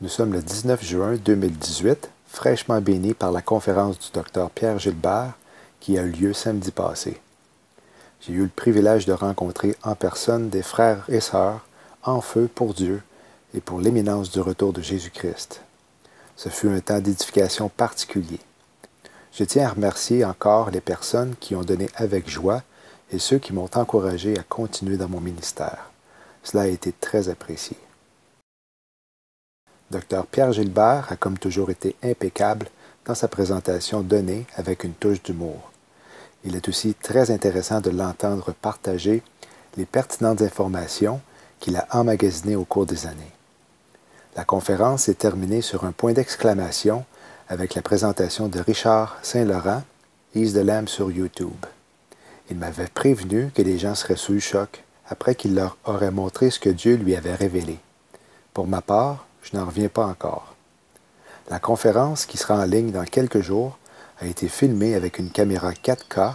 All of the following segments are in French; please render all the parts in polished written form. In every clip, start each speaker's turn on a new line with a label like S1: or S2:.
S1: Nous sommes le 19 juin 2018, fraîchement bénis par la conférence du Dr Pierre Gilbert qui a eu lieu samedi passé. J'ai eu le privilège de rencontrer en personne des frères et sœurs en feu pour Dieu et pour l'imminence du retour de Jésus-Christ. Ce fut un temps d'édification particulier. Je tiens à remercier encore les personnes qui ont donné avec joie et ceux qui m'ont encouragé à continuer dans mon ministère. Cela a été très apprécié. Dr Pierre Gilbert a comme toujours été impeccable dans sa présentation donnée avec une touche d'humour. Il est aussi très intéressant de l'entendre partager les pertinentes informations qu'il a emmagasinées au cours des années. La conférence est terminée sur un point d'exclamation avec la présentation de Richard Saint-Laurent, Is the Lamb sur YouTube. Il m'avait prévenu que les gens seraient sous le choc après qu'il leur aurait montré ce que Dieu lui avait révélé. Pour ma part, je n'en reviens pas encore. La conférence, qui sera en ligne dans quelques jours, a été filmée avec une caméra 4K,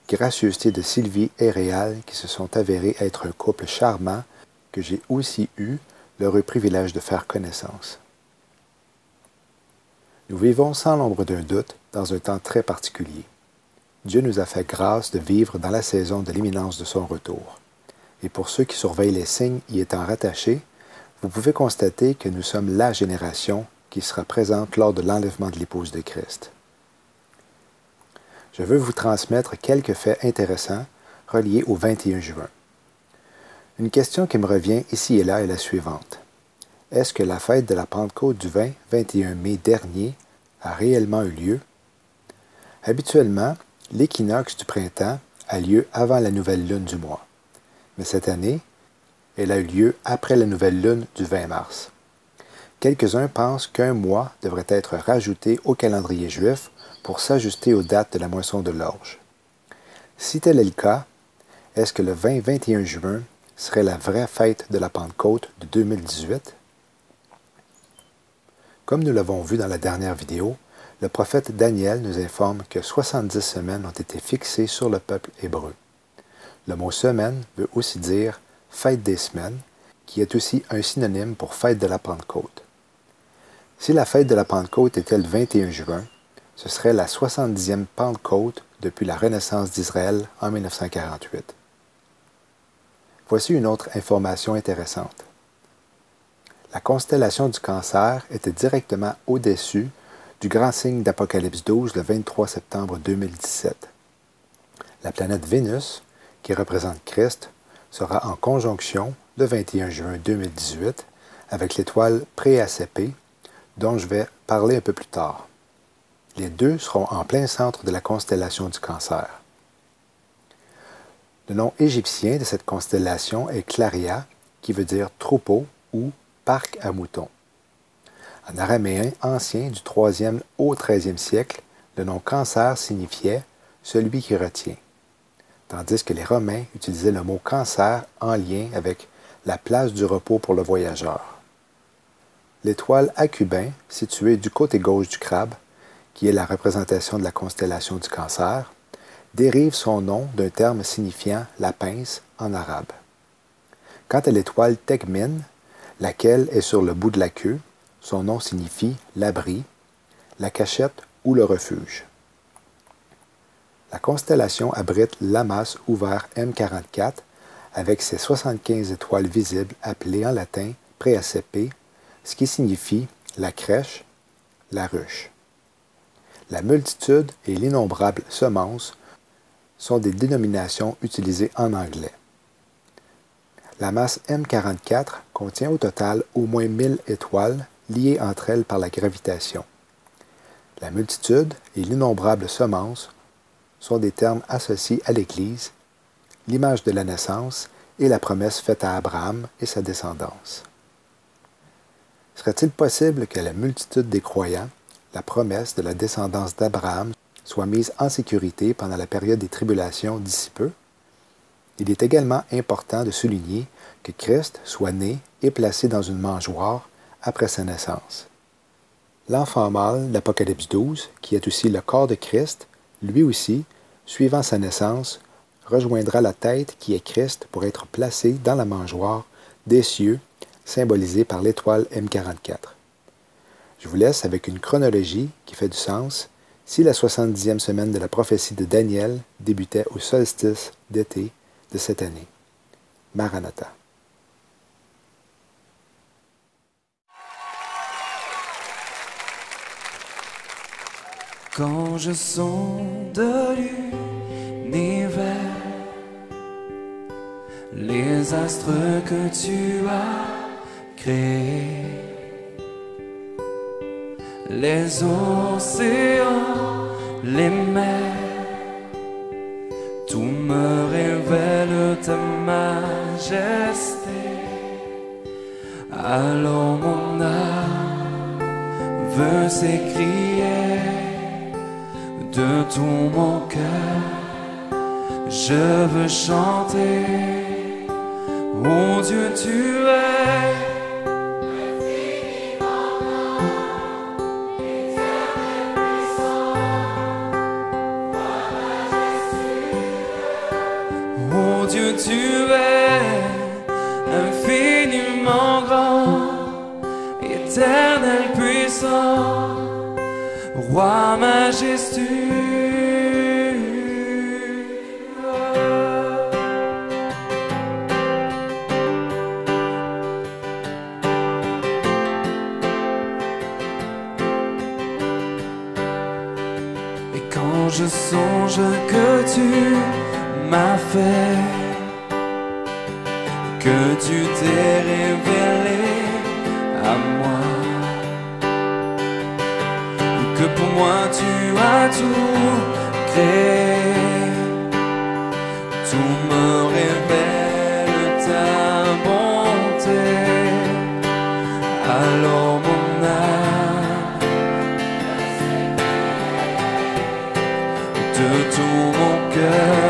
S1: gracieuseté de Sylvie et Réal, qui se sont avérés être un couple charmant que j'ai aussi eu l'heureux privilège de faire connaissance. Nous vivons sans l'ombre d'un doute dans un temps très particulier. Dieu nous a fait grâce de vivre dans la saison de l'imminence de son retour. Et pour ceux qui surveillent les signes y étant rattachés, vous pouvez constater que nous sommes la génération qui sera présente lors de l'enlèvement de l'épouse de Christ. Je veux vous transmettre quelques faits intéressants reliés au 21 juin. Une question qui me revient ici et là est la suivante. Est-ce que la fête de la Pentecôte du 20-21 mai dernier a réellement eu lieu? Habituellement, l'équinoxe du printemps a lieu avant la nouvelle lune du mois. Mais cette année, elle a eu lieu après la nouvelle lune du 20 mars. Quelques-uns pensent qu'un mois devrait être rajouté au calendrier juif pour s'ajuster aux dates de la moisson de l'orge. Si tel est le cas, est-ce que le 20-21 juin serait la vraie fête de la Pentecôte de 2018? Comme nous l'avons vu dans la dernière vidéo, le prophète Daniel nous informe que 70 semaines ont été fixées sur le peuple hébreu. Le mot « semaine » veut aussi dire « fête des semaines », qui est aussi un synonyme pour fête de la Pentecôte. Si la fête de la Pentecôte était le 21 juin, ce serait la 70e Pentecôte depuis la Renaissance d'Israël en 1948. Voici une autre information intéressante. La constellation du Cancer était directement au-dessus du grand signe d'Apocalypse 12 le 23 septembre 2017. La planète Vénus, qui représente Christ, sera en conjonction le 21 juin 2018 avec l'étoile Pré-ACP, dont je vais parler un peu plus tard. Les deux seront en plein centre de la constellation du Cancer. Le nom égyptien de cette constellation est Claria, qui veut dire troupeau ou parc à moutons. En araméen ancien du 3e au 13e siècle, le nom Cancer signifiait « celui qui retient », tandis que les Romains utilisaient le mot Cancer en lien avec la place du repos pour le voyageur. L'étoile Acubin, située du côté gauche du crabe, qui est la représentation de la constellation du Cancer, dérive son nom d'un terme signifiant la pince en arabe. Quant à l'étoile Tegmin, laquelle est sur le bout de la queue, son nom signifie l'abri, la cachette ou le refuge. La constellation abrite l'amas ouvert M44 avec ses 75 étoiles visibles appelées en latin Pré-ACP, ce qui signifie la crèche, la ruche. La multitude et l'innombrable semence sont des dénominations utilisées en anglais. La masse M44 contient au total au moins 1000 étoiles liées entre elles par la gravitation. La multitude et l'innombrable semence sont des termes associés à l'Église, l'image de la naissance et la promesse faite à Abraham et sa descendance. Serait-il possible que la multitude des croyants, la promesse de la descendance d'Abraham, soit mise en sécurité pendant la période des tribulations d'ici peu? Il est également important de souligner que Christ soit né et placé dans une mangeoire après sa naissance. L'enfant mâle d'Apocalypse 12, qui est aussi le corps de Christ, lui aussi, suivant sa naissance, rejoindra la tête qui est Christ pour être placé dans la mangeoire des cieux, symbolisée par l'étoile M44. Je vous laisse avec une chronologie qui fait du sens si la 70e semaine de la prophétie de Daniel débutait au solstice d'été de cette année. Maranatha.
S2: Quand je sonde l'univers, les astres que tu as créés, les océans, les mers, tout me révèle ta majesté. Alors mon âme veut s'écrier de tout mon cœur, je veux chanter. Oh Dieu, tu es oh Dieu, tu es infiniment grand, éternel puissant, roi majestueux. Et quand je songe que tu m'as fait, que tu t'es révélé à moi, que pour moi tu as tout créé, tout me révèle ta bonté. Alors mon âme de tout mon cœur,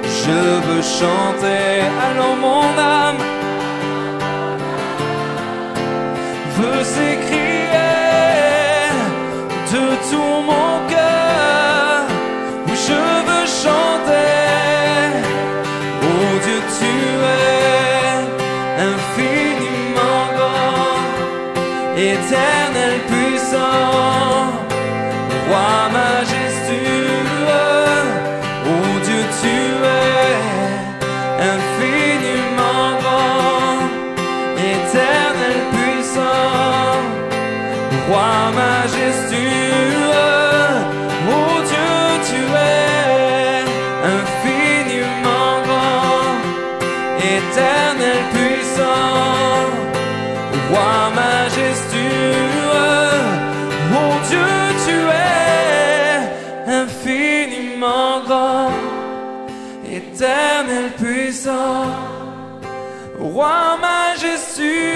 S2: je veux chanter. Alors mon âme veut s'écrier de tout mon cœur, où je veux chanter. Oh Dieu, tu es infiniment grand, éternel puissant, roi majestueux. Oh Dieu, tu es infiniment grand, éternel puissant, roi majestueux. Oh Dieu, tu es infiniment grand, éternel puissant, roi majestueux. Oh Dieu, tu es infiniment grand, éternel puissant, roi majestueux.